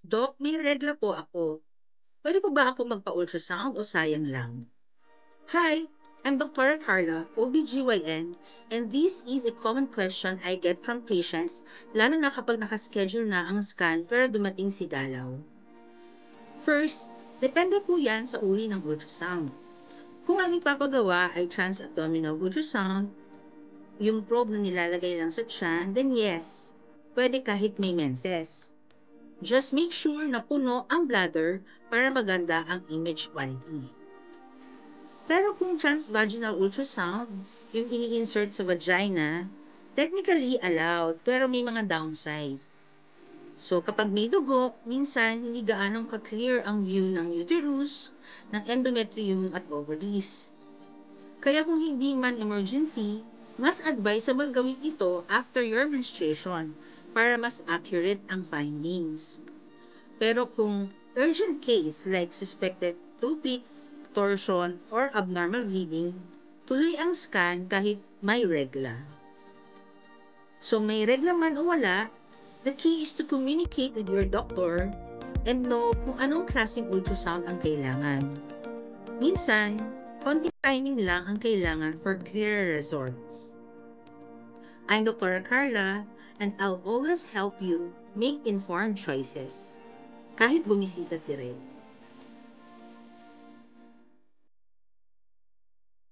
Doc, may regla po ako. Pwede po ba ako magpa-ultrasound o sayang lang? Hi, I'm Dr. Carla, OBGYN, and this is a common question I get from patients, lalo na kapag nakaschedule na ang scan pero dumating si Dalaw. First, depende po yan sa uri ng ultrasound. Kung ang ipapagawa ay transabdominal ultrasound, yung probe na nilalagay lang sa tiyan, then yes, pwede kahit may menses. Just make sure na puno ang bladder para maganda ang image quality. Pero kung transvaginal ultrasound, yung ini-insert sa vagina, technically allowed pero may mga downside. So kapag may dugo, minsan hindi gaanong ka-clear ang view ng uterus, ng endometrium at ovaries. Kaya kung hindi man emergency, mas advisable gawin ito after your menstruation para mas accurate ang findings. Pero kung urgent case like suspected toopic, torsion, or abnormal bleeding, tuloy ang scan kahit may regla. So may regla man o wala, the key is to communicate with your doctor and know kung anong klaseng ultrasound ang kailangan. Minsan, konting timing lang ang kailangan for clearer results. I'm Dr. Carla, and I'll always help you make informed choices. Kahit bumisita si Red.